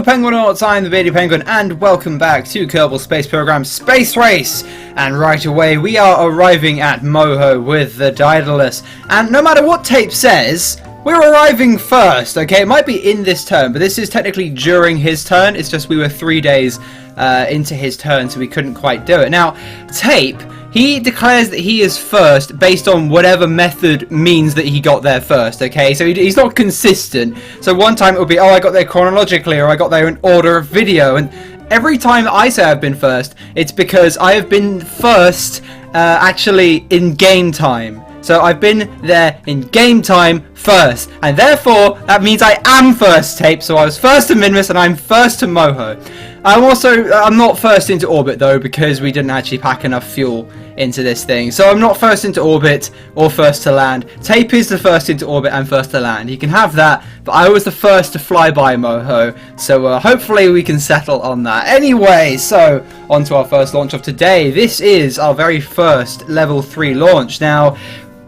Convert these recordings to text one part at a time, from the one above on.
Hello Penguinauts, I'm the Beardy Penguin and welcome back to Kerbal Space Program's Space Race. And right away we are arriving at Moho with the Daedalus. And no matter what Tape says, we're arriving first, okay? It might be in this turn, but this is technically during his turn. It's just we were 3 days into his turn, so we couldn't quite do it. Now, Tape, he declares that he is first based on whatever method means that he got there first, okay? So he's not consistent. So one time it will be, oh, I got there chronologically, or I got there in order of video. And every time I say I've been first, it's because I have been first actually in game time. So I've been there in game time first, and therefore that means I am first, Tape. So I was first to Minmus and I'm first to Moho. I'm not first into orbit though, because we didn't actually pack enough fuel into this thing. So I'm not first into orbit or first to land. Tape is the first into orbit and first to land. He can have that, but I was the first to fly by Moho. So hopefully we can settle on that. Anyway, so on to our first launch of today. This is our very first level 3 launch. Now,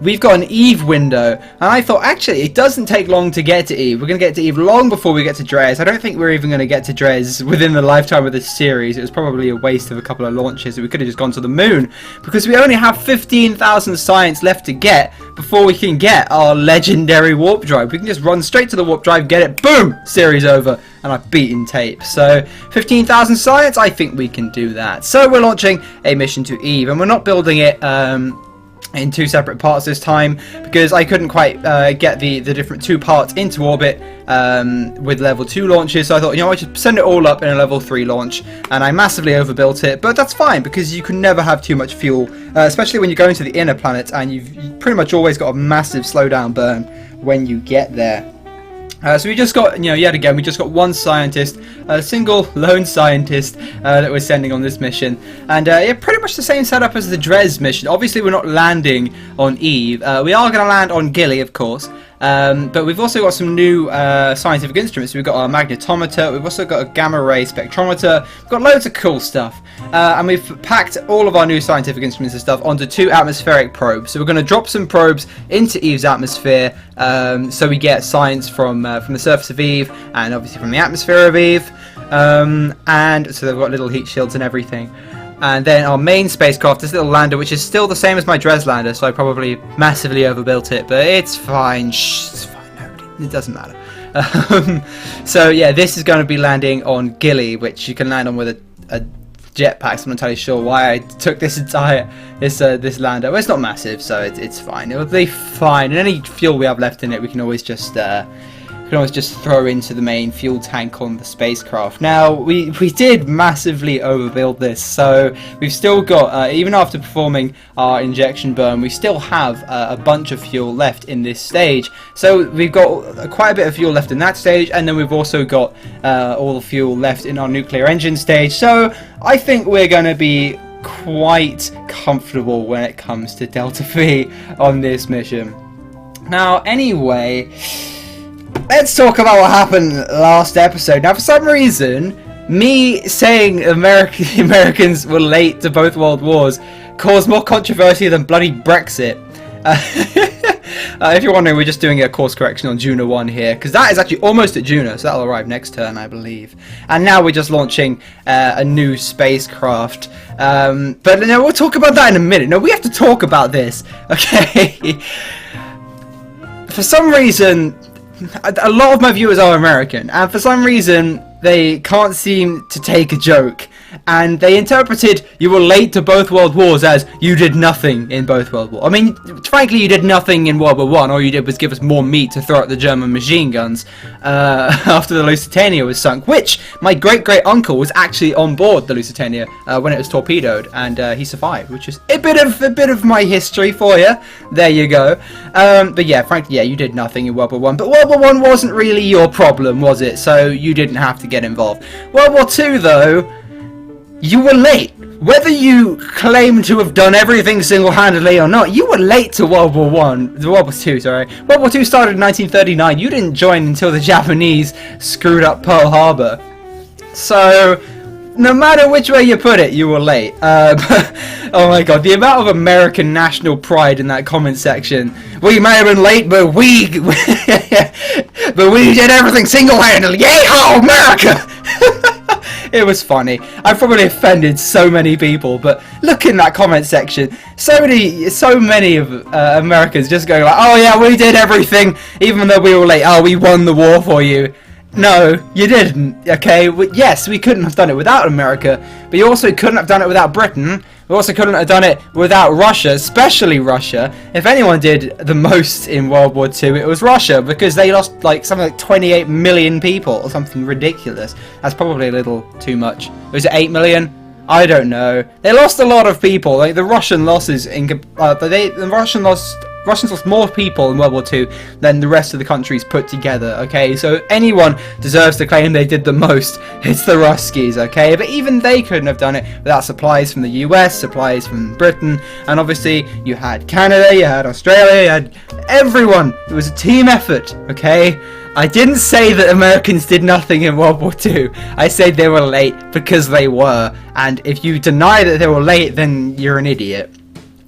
we've got an Eve window, and I thought actually it doesn't take long to get to Eve. We're going to get to Eve long before we get to Dres. I don't think we're even going to get to Dres within the lifetime of this series. It was probably a waste of a couple of launches. We could have just gone to the moon, because we only have 15,000 science left to get before we can get our legendary warp drive. We can just run straight to the warp drive, get it, boom, series over, and I've beaten Tape. So 15,000 science, I think we can do that. So we're launching a mission to Eve, and we're not building it in 2 separate parts this time, because I couldn't quite get the different 2 parts into orbit with level 2 launches. So I thought, you know, I should send it all up in a level 3 launch, and I massively overbuilt it, but that's fine, because you can never have too much fuel, especially when you go into the inner planets, and you've pretty much always got a massive slowdown burn when you get there. So we just got, you know, yet again, we just got one scientist, a single lone scientist that we're sending on this mission. And yeah, pretty much the same setup as the Dres mission. Obviously, we're not landing on Eve. We are going to land on Gilly, of course. But we've also got some new scientific instruments. We've got our magnetometer, we've also got a gamma ray spectrometer, we've got loads of cool stuff. And we've packed all of our new scientific instruments and stuff onto 2 atmospheric probes. So we're going to drop some probes into Eve's atmosphere, so we get science from the surface of Eve, and obviously from the atmosphere of Eve. And so they've got little heat shields and everything. And then our main spacecraft, this little lander, which is still the same as my Dres lander, so I probably massively overbuilt it, but it's fine. Shh, it's fine. It doesn't matter. So yeah, this is going to be landing on Gilly, which you can land on with a jetpack. So I'm not entirely sure why I took this entire this lander. Well, it's not massive, so it's fine. It'll be fine. And any fuel we have left in it, we can always just throw into the main fuel tank on the spacecraft. Now, we did massively overbuild this, so we've still got, even after performing our injection burn, we still have a bunch of fuel left in this stage. So we've got quite a bit of fuel left in that stage, and then we've also got all the fuel left in our nuclear engine stage. So I think we're going to be quite comfortable when it comes to Delta V on this mission. Now, anyway, let's talk about what happened last episode. Now, for some reason, me saying Americans were late to both world wars caused more controversy than bloody Brexit. If you're wondering, we're just doing a course correction on Juno 1 here, because that is actually almost at Juno, so that'll arrive next turn, I believe. And now we're just launching a new spacecraft. But no, we'll talk about that in a minute. No, we have to talk about this, okay? For some reason, a lot of my viewers are American, and for some reason they can't seem to take a joke, and they interpreted you were late to both world wars as you did nothing in both world wars. I mean, frankly, you did nothing in World War One. All you did was give us more meat to throw at the German machine guns after the Lusitania was sunk, which my great-great-uncle was actually on board the Lusitania when it was torpedoed, and he survived, which is a bit of my history for you. There you go. But yeah, frankly, yeah, you did nothing in World War One. But World War One wasn't really your problem, was it? So you didn't have to get involved. World War Two, though, you were late. Whether you claim to have done everything single-handedly or not, you were late to World War Two, sorry. World War Two started in 1939. You didn't join until the Japanese screwed up Pearl Harbor. So, no matter which way you put it, you were late. Oh my god, the amount of American national pride in that comment section. We may have been late, but we did everything single-handedly. Yay, oh, America! It was funny. I probably offended so many people, but look in that comment section. So many of Americans just going like, "Oh yeah, we did everything, even though we were late. Oh, we won the war for you." No, you didn't. Okay. Yes, we couldn't have done it without America, but you also couldn't have done it without Britain. We also couldn't have done it without Russia, especially Russia. If anyone did the most in World War II, it was Russia, because they lost like something like 28 million people or something ridiculous. That's probably a little too much. Was it 8 million? I don't know. They lost a lot of people. Like the Russian losses Russians lost more people in World War II than the rest of the countries put together, okay? So anyone deserves to claim they did the most, it's the Ruskies, okay? But even they couldn't have done it without supplies from the US, supplies from Britain, and obviously you had Canada, you had Australia, you had everyone. It was a team effort, okay? I didn't say that Americans did nothing in World War II. I said they were late because they were. And if you deny that they were late, then you're an idiot.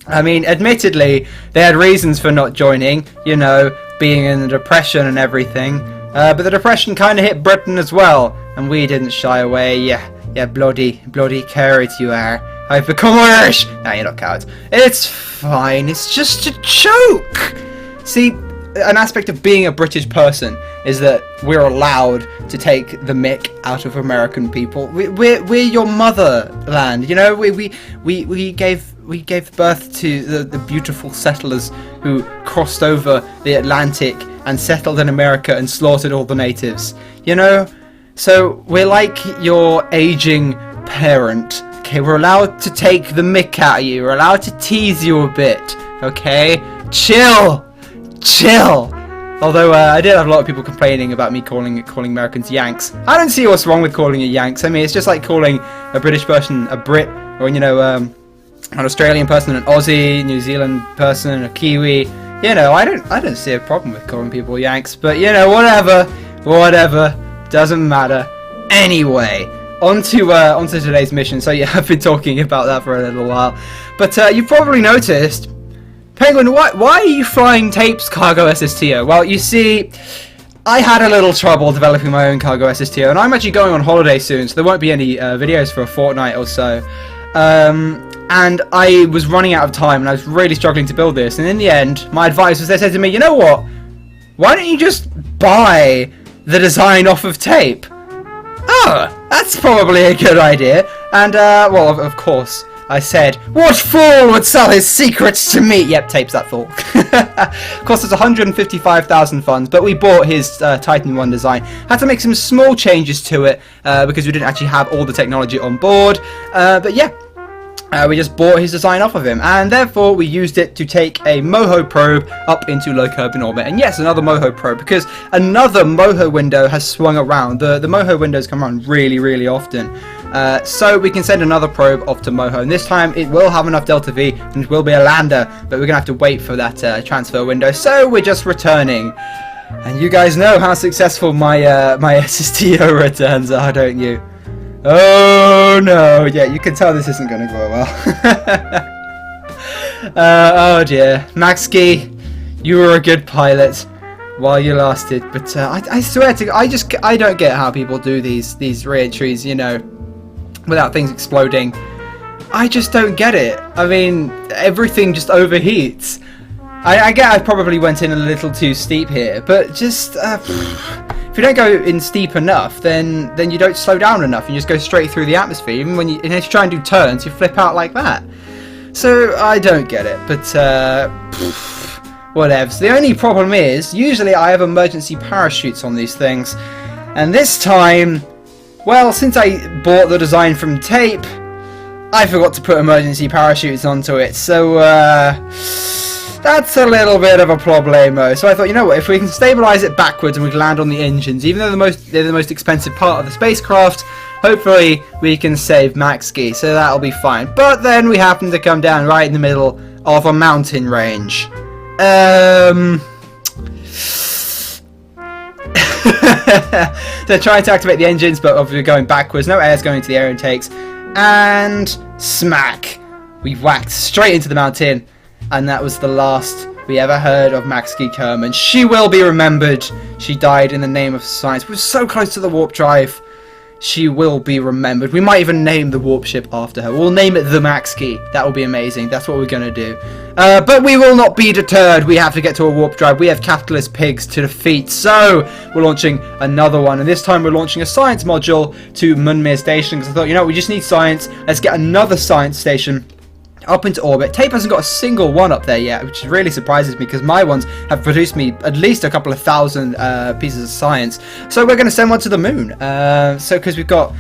I mean, admittedly, they had reasons for not joining, you know, being in the Depression and everything. But the Depression kind of hit Britain as well, and we didn't shy away. Yeah, bloody cowards you are. I've become Irish! Nah, you're not cowards. It's fine, it's just a joke! See, an aspect of being a British person is that we're allowed to take the mick out of American people. We're your motherland, you know. We gave birth to the beautiful settlers who crossed over the Atlantic and settled in America and slaughtered all the natives, you know. So we're like your aging parent. Okay, we're allowed to take the mick out of you. We're allowed to tease you a bit. Okay, chill. Although I did have a lot of people complaining about me calling Americans Yanks. I don't see what's wrong with calling it Yanks. I mean, it's just like calling a British person a Brit, or you know, an Australian person an Aussie, New Zealand person a Kiwi. You know, I don't see a problem with calling people Yanks. But you know, whatever, doesn't matter. Anyway, onto today's mission. So yeah, I've been talking about that for a little while, but you've probably noticed. Penguin, why are you flying Tape's cargo SSTO? Well, you see, I had a little trouble developing my own cargo SSTO, and I'm actually going on holiday soon, so there won't be any videos for a fortnight or so. And I was running out of time, and I was really struggling to build this, and in the end, my advisors, they said to me, you know what? Why don't you just buy the design off of Tape? Oh, that's probably a good idea. And, well, of course, I said, what fool would sell his secrets to me? Yep, Tape's that fool. Cost us 155,000 funds, but we bought his Titan 1 design. Had to make some small changes to it because we didn't actually have all the technology on board. But yeah, we just bought his design off of him, and therefore we used it to take a MOHO probe up into low Kerbin orbit. And yes, another MOHO probe, because another MOHO window has swung around. The MOHO windows come around really often. So we can send another probe off to MOHO, and this time it will have enough Delta V and it will be a lander, but we're gonna have to wait for that transfer window, so we're just returning. And you guys know how successful my SSTO returns are, don't you? Oh no, yeah, you can tell this isn't gonna go well. Oh dear, Maxkey, you were a good pilot while you lasted, but I swear to God, I don't get how people do these re-entries, you know, without things exploding. I just don't get it. I mean, everything just overheats. I get I probably went in a little too steep here, but just if you don't go in steep enough, then you don't slow down enough. You just go straight through the atmosphere. Even when if you try and do turns, you flip out like that. So I don't get it, but whatever. So the only problem is, usually I have emergency parachutes on these things, and this time, well, since I bought the design from Tape, I forgot to put emergency parachutes onto it, so that's a little bit of a problemo. So I thought, you know what, if we can stabilize it backwards and we can land on the engines, even though they're the most expensive part of the spacecraft, hopefully we can save Maxkey, so that'll be fine. But then we happen to come down right in the middle of a mountain range. They're trying to activate the engines, but obviously going backwards. No air's going to the air intakes, and smack! We whacked straight into the mountain, and that was the last we ever heard of Maxkey Kerman. She will be remembered. She died in the name of science. We were so close to the warp drive. she will be remembered. We might even name the warp ship after her. We'll name it the Max Key. That will be amazing. That's what we're going to do. But we will not be deterred. We have to get to a warp drive. We have capitalist pigs to defeat. So we're launching another one. And this time we're launching a science module to Munmir Station. Because I thought, you know, we just need science. Let's get another science station up into orbit. Tape hasn't got a single one up there yet, which really surprises me because my ones have produced me at least a couple of thousand pieces of science. So we're going to send one to the moon. So because we've got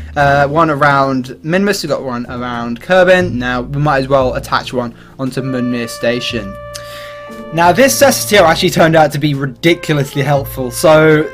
one around Minmus, we've got one around Kerbin. Now we might as well attach one onto Munmir Station. Now this SSTO actually turned out to be ridiculously helpful. So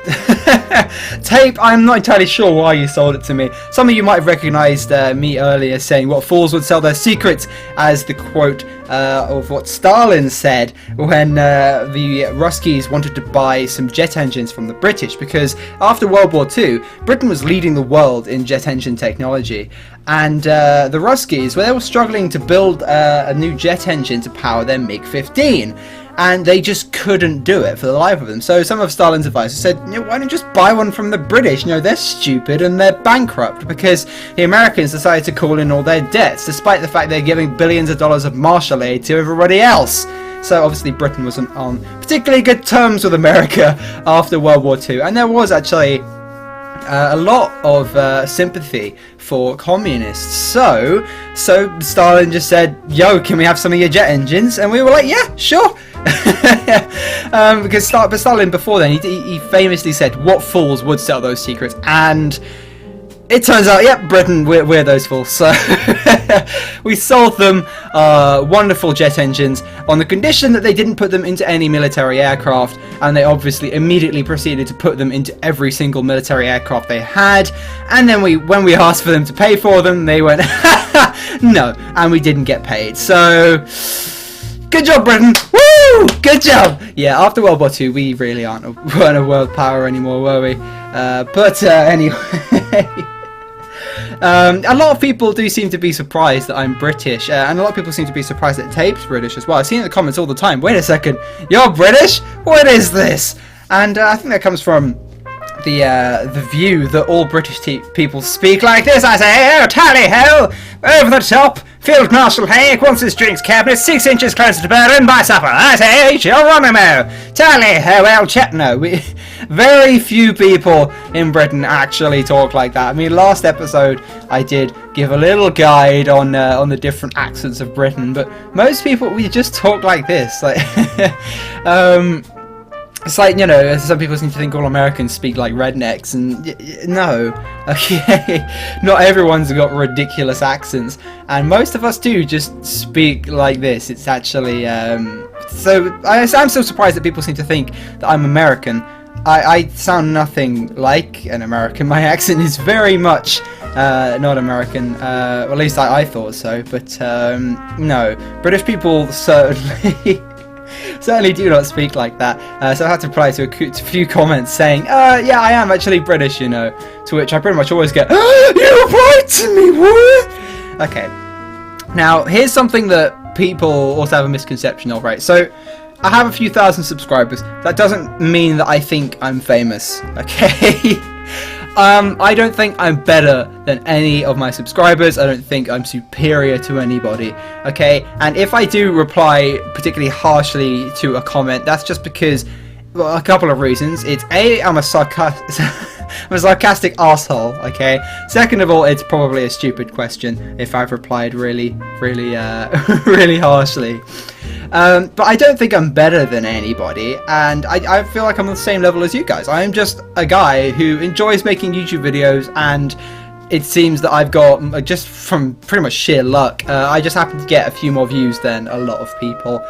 Tape, I'm not entirely sure why you sold it to me. Some of you might have recognised me earlier saying what fools would sell their secrets as the quote of what Stalin said when the Ruskies wanted to buy some jet engines from the British, because after World War II, Britain was leading the world in jet engine technology. And the Ruskies, well, they were struggling to build a new jet engine to power their MiG-15. And they just couldn't do it for the life of them. So some of Stalin's advisors said, you know, why don't you just buy one from the British? You know, they're stupid and they're bankrupt, because the Americans decided to call in all their debts, despite the fact they're giving billions of dollars of Marshall aid to everybody else. So obviously Britain wasn't on particularly good terms with America after World War II. And there was actually a lot of sympathy for communists. So Stalin just said, yo, can we have some of your jet engines? And we were like, yeah, sure. Because Stalin before then, he famously said, what fools would sell those secrets? And it turns out, yep, Britain, we're those fools. So we sold them wonderful jet engines on the condition that they didn't put them into any military aircraft, and they obviously immediately proceeded to put them into every single military aircraft they had. And then when we asked for them to pay for them, they went no, and we didn't get paid. So good job, Britain. Woo! Good job. Yeah, after World War II, we really weren't a world power anymore, were we? But anyway. A lot of people do seem to be surprised that I'm British, and a lot of people seem to be surprised that Tape's British as well. I've seen it in the comments all the time. Wait a second, you're British? What is this? And I think that comes from the view that all British people speak like this. I say, oh, tally-ho, over the top, Field Marshal Hayek wants his drinks cabinet 6 inches closer to Berlin by supper. I say, Geronimo, tally-ho, El Chetno. Very few people in Britain actually talk like that. I mean, last episode I did give a little guide on the different accents of Britain, but most people, we just talk like this. Like, it's like, you know, some people seem to think all Americans speak like rednecks, and no, okay, not everyone's got ridiculous accents, and most of us do just speak like this. It's actually, so I'm so surprised that people seem to think that I'm American. I sound nothing like an American. My accent is very much not American, at least I thought so, but no, British people certainly certainly do not speak like that. So I had to reply to a few comments saying, yeah, I am actually British, you know, to which I pretty much always get, you replied to me, what? Okay, now here's something that people also have a misconception of, right? So I have a few thousand subscribers. That doesn't mean that I think I'm famous, okay? I don't think I'm better than any of my subscribers. I don't think I'm superior to anybody, okay? And if I do reply particularly harshly to a comment, that's just because, well, a couple of reasons. It's A, I'm a sarcastic asshole, okay? Second of all, it's probably a stupid question if I've replied really harshly. But I don't think I'm better than anybody, and I feel like I'm on the same level as you guys. I am just a guy who enjoys making YouTube videos, and it seems that I've got, just from pretty much sheer luck, I just happen to get a few more views than a lot of people.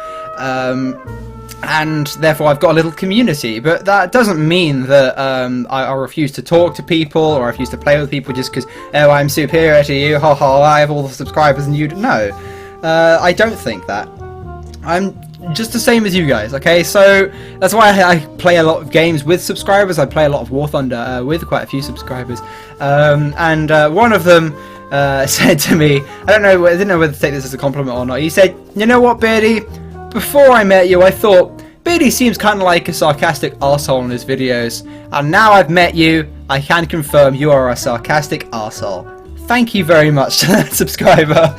And therefore I've got a little community, but that doesn't mean that I refuse to talk to people or I refuse to play with people just because, oh, I'm superior to you, haha, I have all the subscribers and you don't. No, I don't think that. I'm just the same as you guys, okay? So that's why I play a lot of games with subscribers. I play a lot of War Thunder with quite a few subscribers, and one of them said to me, I didn't know whether to take this as a compliment or not. He said, you know what, Beardy? Before I met you, I thought Beardy seems kind of like a sarcastic arsehole in his videos, and now I've met you, I can confirm you are a sarcastic arsehole. Thank you very much to that subscriber.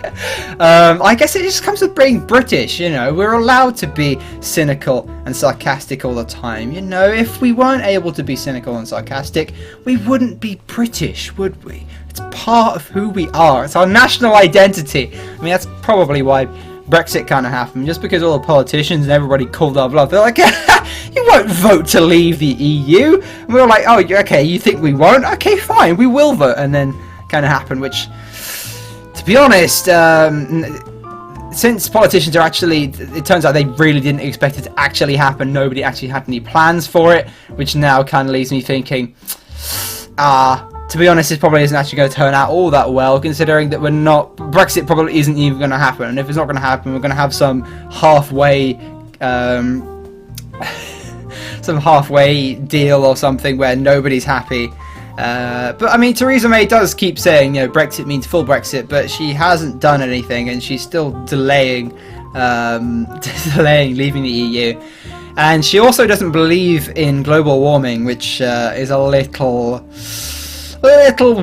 I guess it just comes with being British, you know. We're allowed to be cynical and sarcastic all the time, you know. If we weren't able to be cynical and sarcastic, we wouldn't be British, would we? It's part of who we are. It's our national identity. I mean, that's probably why Brexit kind of happened, just because all the politicians and everybody called our bluff. They're like, you won't vote to leave the EU. And we were like, oh, okay, you think we won't? Okay, fine, we will vote. And then kind of happened, which, to be honest, since politicians are actually, it turns out they really didn't expect it to actually happen. Nobody actually had any plans for it, which now kind of leaves me thinking, to be honest, this probably isn't actually going to turn out all that well, considering that Brexit probably isn't even going to happen. And if it's not going to happen, we're going to have some halfway deal or something where nobody's happy. But I mean, Theresa May does keep saying, you know, Brexit means full Brexit, but she hasn't done anything, and she's still delaying leaving the EU. And she also doesn't believe in global warming, which is a little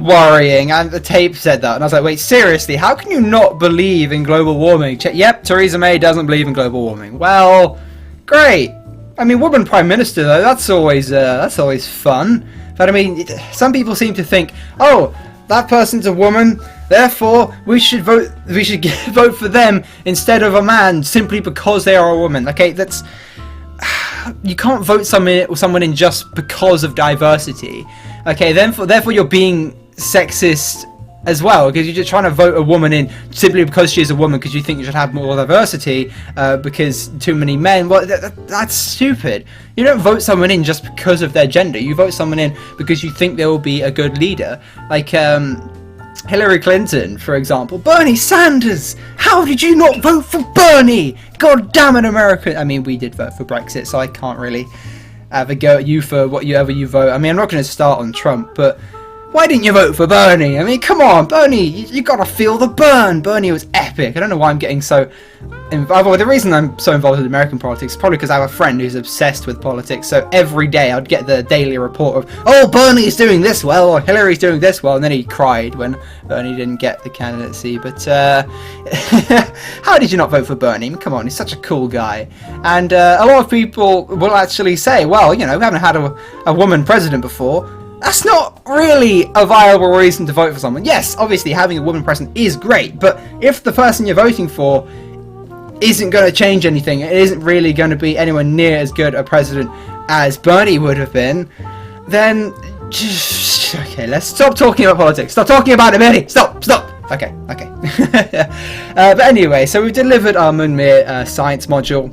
worrying. And the tape said that, and I was like, wait, seriously, how can you not believe in global warming? Yep, Theresa May doesn't believe in global warming. Well, great. I mean, woman prime minister though, that's always fun. But I mean, some people seem to think, oh, that person's a woman, therefore we should vote for them instead of a man simply because they are a woman. Okay, that's, you can't vote someone in just because of diversity. Okay, then therefore you're being sexist as well, because you're just trying to vote a woman in simply because she's a woman because you think you should have more diversity because too many men. Well, that's stupid. You don't vote someone in just because of their gender. You vote someone in because you think they will be a good leader. Like Hillary Clinton, for example. Bernie Sanders! How did you not vote for Bernie? God damn it, America! I mean, we did vote for Brexit, so I can't really have a go at you for whatever you vote. I mean, I'm not going to start on Trump, but why didn't you vote for Bernie? I mean, come on, Bernie, you gotta feel the burn. Bernie was epic. I don't know why I'm getting so involved. Well, the reason I'm so involved with American politics is probably because I have a friend who's obsessed with politics. So every day I'd get the daily report of, oh, Bernie's doing this well, or Hillary's doing this well, and then he cried when Bernie didn't get the candidacy. But how did you not vote for Bernie? I mean, come on, he's such a cool guy. And a lot of people will actually say, well, you know, we haven't had a woman president before. That's not really a viable reason to vote for someone. Yes, obviously having a woman president is great, but if the person you're voting for isn't going to change anything, it isn't really going to be anywhere near as good a president as Bernie would have been, then just, okay, let's stop talking about politics. Stop talking about it, Bernie. Stop. Okay. But anyway, so we've delivered our Munmir science module.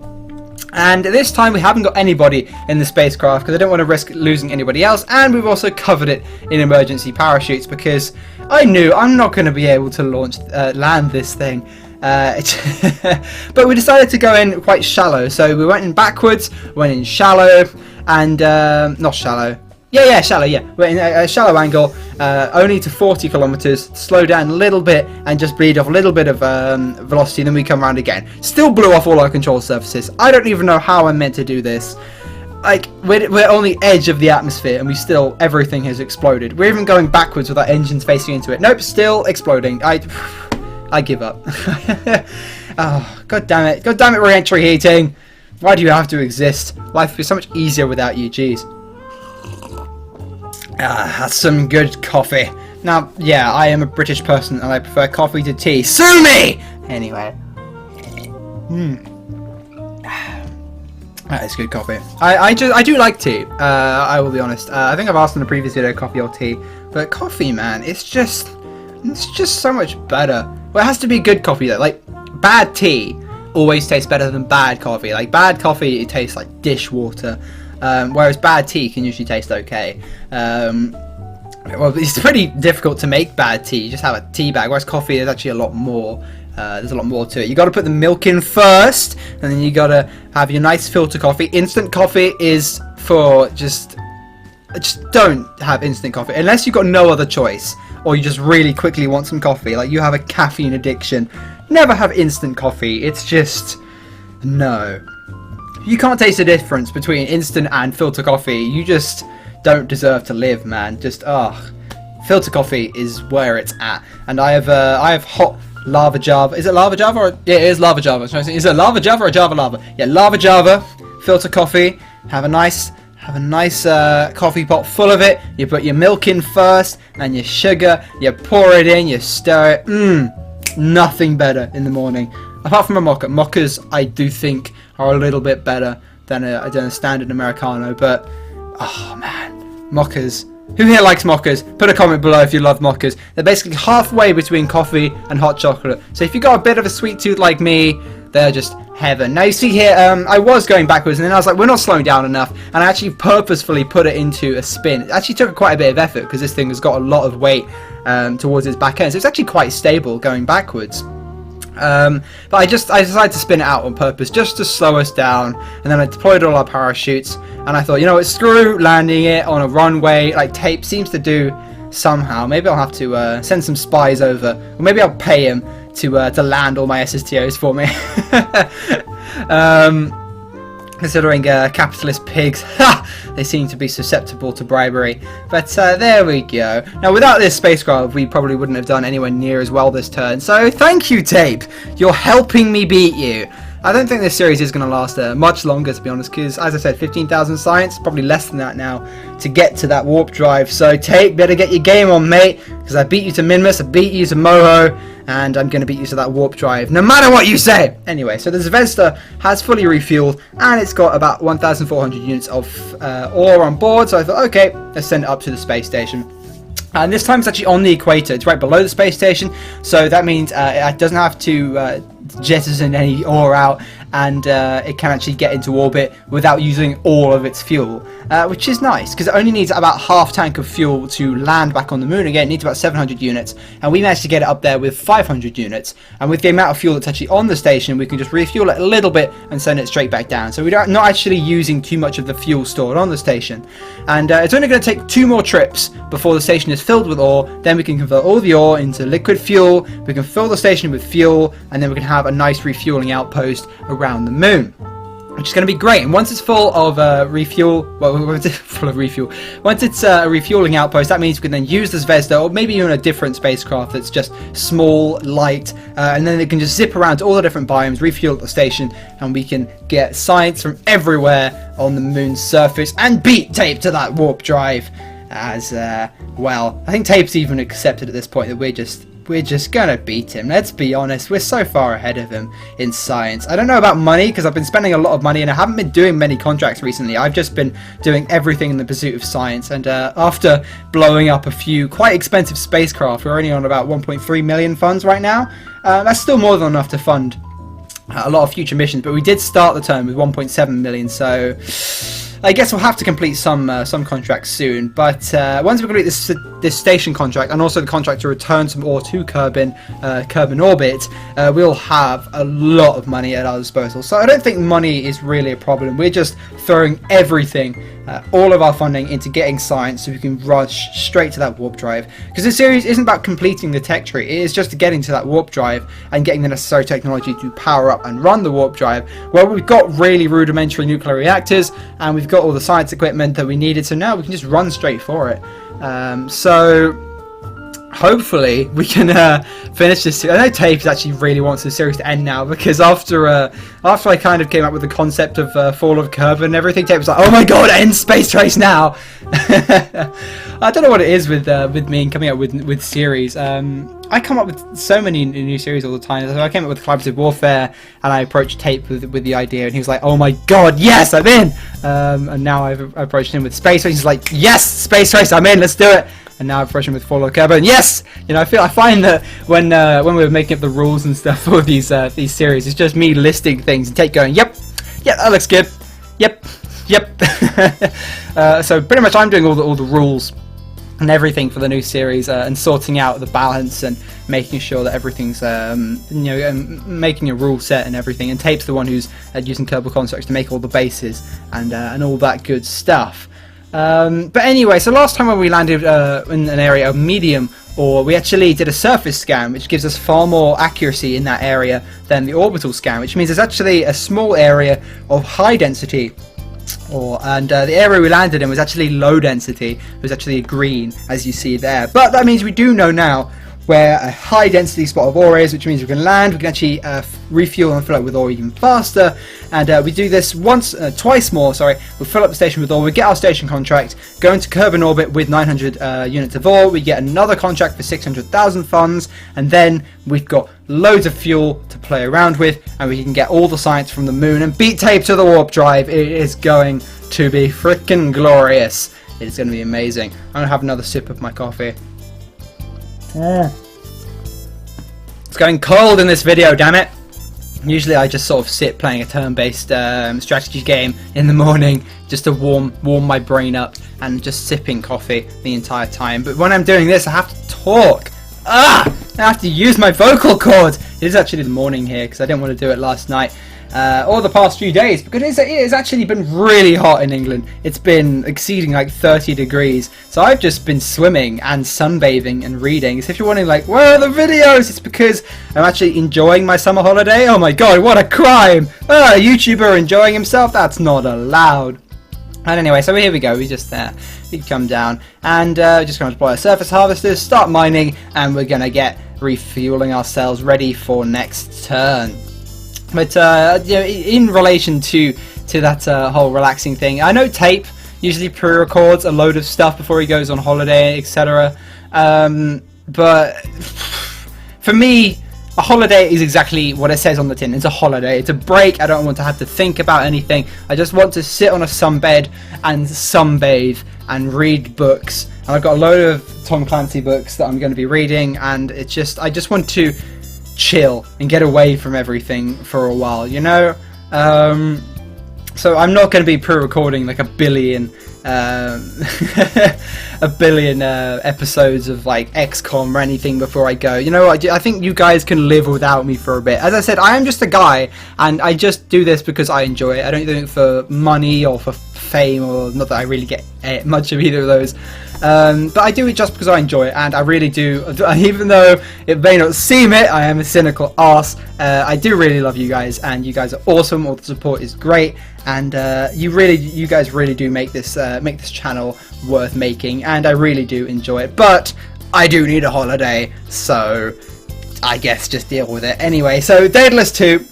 And this time we haven't got anybody in the spacecraft because I don't want to risk losing anybody else, and we've also covered it in emergency parachutes because I knew I'm not going to be able to land this thing. But we decided to go in quite shallow, so we went in backwards, went in shallow, and not shallow. Yeah, shallow, yeah. We're in a shallow angle, only to 40 kilometers, slow down a little bit, and just bleed off a little bit of velocity, then we come around again. Still blew off all our control surfaces. I don't even know how I'm meant to do this. Like, we're on the edge of the atmosphere, and everything has exploded. We're even going backwards with our engines facing into it. Nope, still exploding. I give up. Oh, god damn it. God damn it, re-entry heating. Why do you have to exist? Life would be so much easier without you, jeez. That's some good coffee. Now, yeah, I am a British person and I prefer coffee to tea. Sue me! Anyway. That is good coffee. I do like tea. I will be honest. I think I've asked in the previous video coffee or tea, but coffee, man, it's just so much better. Well, it has to be good coffee though. Like, bad tea always tastes better than bad coffee. Like, bad coffee, it tastes like dishwater. Whereas bad tea can usually taste okay. Well, it's pretty difficult to make bad tea. You just have a tea bag. Whereas coffee, there's actually a lot more. There's a lot more to it. You got to put the milk in first, and then you got to have your nice filter coffee. Instant coffee is for just don't have instant coffee unless you've got no other choice, or you just really quickly want some coffee. Like you have a caffeine addiction. Never have instant coffee. It's just no. You can't taste the difference between instant and filter coffee. You just don't deserve to live, man. Just, filter coffee is where it's at. And I have hot lava java. Is it lava java? Or, yeah, it is lava java. Is it lava java or java lava? Yeah, lava java, filter coffee. Have a nice coffee pot full of it. You put your milk in first and your sugar. You pour it in, you stir it. Nothing better in the morning. Apart from a mocha. Mochas, I do think, are a little bit better than a standard Americano. But, oh man, mochas. Who here likes mochas? Put a comment below if you love mochas. They're basically halfway between coffee and hot chocolate. So if you've got a bit of a sweet tooth like me, they're just heaven. Now you see here, I was going backwards and then I was like, we're not slowing down enough. And I actually purposefully put it into a spin. It actually took quite a bit of effort because this thing has got a lot of weight towards its back end. So it's actually quite stable going backwards. But I decided to spin it out on purpose just to slow us down, and then I deployed all our parachutes, and I thought, you know what, screw landing it on a runway like Tape seems to do somehow. Maybe I'll have to send some spies over, or maybe I'll pay him to land all my SSTOs for me. Considering capitalist pigs, they seem to be susceptible to bribery. But there we go. Now, without this spacecraft, we probably wouldn't have done anywhere near as well this turn. So, thank you, Tape. You're helping me beat you. I don't think this series is going to last much longer, to be honest, because, as I said, 15,000 science, probably less than that now, to get to that warp drive. So, Tape, better get your game on, mate, because I beat you to Minmus, I beat you to Moho, and I'm going to beat you to that warp drive, no matter what you say! Anyway, so the Zvezda has fully refueled, and it's got about 1,400 units of ore on board, so I thought, okay, let's send it up to the space station. And this time it's actually on the equator, it's right below the space station, so that means it doesn't have to jettison any ore out, and it can actually get into orbit without using all of its fuel, which is nice because it only needs about half tank of fuel to land back on the moon again. It needs about 700 units, and we managed to get it up there with 500 units, and with the amount of fuel that's actually on the station, we can just refuel it a little bit and send it straight back down, so we're not actually using too much of the fuel stored on the station. And it's only going to take 2 more trips before the station is filled with ore. Then we can convert all the ore into liquid fuel, we can fill the station with fuel, and then we can have a nice refueling outpost around the moon, which is going to be great. And once it's full of refuel, once it's a refueling outpost, that means we can then use the Zvezda, or maybe even a different spacecraft that's just small, light, and then it can just zip around to all the different biomes, refuel at the station, and we can get science from everywhere on the moon's surface and beat Tape to that warp drive. As well, I think Tape's even accepted at this point that we're just gonna beat him. Let's be honest, we're so far ahead of him in science. I don't know about money because I've been spending a lot of money and I haven't been doing many contracts recently. I've just been doing everything in the pursuit of science, and after blowing up a few quite expensive spacecraft, we're only on about 1.3 million funds right now. That's still more than enough to fund a lot of future missions, but we did start the term with 1.7 million, so I guess we'll have to complete some contracts soon. But once we complete this station contract, and also the contract to return some ore to Kerbin orbit, we'll have a lot of money at our disposal. So I don't think money is really a problem. We're just throwing everything, all of our funding, into getting science so we can rush straight to that warp drive. Because this series isn't about completing the tech tree, it is just getting to that warp drive and getting the necessary technology to power up and run the warp drive, where we've got really rudimentary nuclear reactors and we've got all the science equipment that we needed, so now we can just run straight for it. So hopefully we can finish this. I know Tape actually really wants the series to end now, because after I kind of came up with the concept of Fall of Kerbin and everything, Tape was like, oh my god, end Space Race now. I don't know what it is with me and coming up with series. I come up with so many new series all the time. So I came up with Collaborative Warfare, and I approached Tape with the idea, and he was like, oh my god, yes, I'm in! And now I've approached him with Space Race, he's like, yes, Space Race, I'm in, let's do it! And now I've approached him with Fall of Kerbin, yes! You know, I find that when we were making up the rules and stuff for these series, it's just me listing things and Tape going, yep, that looks good, yep. So pretty much I'm doing all the rules and everything for the new series, and sorting out the balance and making sure that everything's making a rule set and everything, and Tape's the one who's using Kerbal constructs to make all the bases and all that good stuff. But anyway, so last time when we landed in an area of medium ore, we actually did a surface scan, which gives us far more accuracy in that area than the orbital scan, which means there's actually a small area of high density And the area we landed in was actually low density. It was actually green, as you see there. But that means we do know now where a high density spot of ore is, which means we can land, we can actually refuel and fill up with ore even faster, and we do this twice more, we fill up the station with ore, we get our station contract, go into Kerbin orbit with 900 units of ore, we get another contract for 600,000 funds, and then we've got loads of fuel to play around with, and we can get all the science from the moon and beat Tape to the warp drive. It is going to be freaking glorious. It's going to be amazing. I'm going to have another sip of my coffee. It's going cold in this video, damn it. Usually I just sort of sit playing a turn-based strategy game in the morning just to warm my brain up and just sipping coffee the entire time. But when I'm doing this, I have to talk. I have to use my vocal cords. It is actually the morning here because I didn't want to do it last night. Or the past few days, because it has actually been really hot in England. It's been exceeding like 30 degrees, so I've just been swimming and sunbathing and reading. So if you're wondering like, where are the videos, it's because I'm actually enjoying my summer holiday. Oh my god, what a crime! A YouTuber enjoying himself? That's not allowed. And anyway, so here we go, we come down, and just going to deploy our surface harvesters, start mining, and we're going to get refueling ourselves ready for next turn. But you know, in relation to that whole relaxing thing, I know Tape usually pre-records a load of stuff before he goes on holiday, etc. But for me, a holiday is exactly what it says on the tin. It's a holiday. It's a break. I don't want to have to think about anything. I just want to sit on a sunbed and sunbathe and read books. And I've got a load of Tom Clancy books that I'm going to be reading, and I just want to chill and get away from everything for a while, you know. So I'm not going to be pre-recording like a billion episodes of like XCOM or anything before I go. You know, I think you guys can live without me for a bit. As I said, I am just a guy, and I just do this because I enjoy it. I don't do it for money or for fame, or not that I really get much of either of those. But I do it just because I enjoy it, and I really do. Even though it may not seem it, I am a cynical arse. I do really love you guys, and you guys are awesome. All the support is great, and you guys really do make this channel worth making, and I really do enjoy it. But I do need a holiday, so I guess just deal with it anyway. So Daedalus 2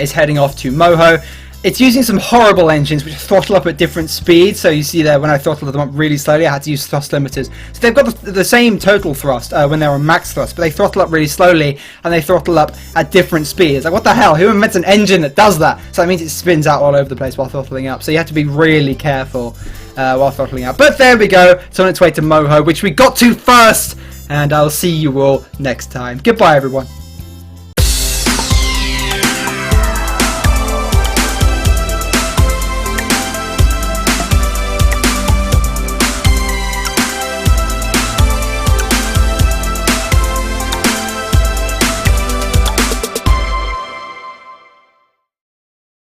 is heading off to Moho. It's using some horrible engines which throttle up at different speeds. So you see there, when I throttled them up really slowly, I had to use thrust limiters. So they've got the same total thrust when they're on max thrust, but they throttle up really slowly, and they throttle up at different speeds. Like, what the hell? Who invents an engine that does that? So that means it spins out all over the place while throttling up. So you have to be really careful while throttling up. But there we go. It's on its way to Moho, which we got to first. And I'll see you all next time. Goodbye, everyone.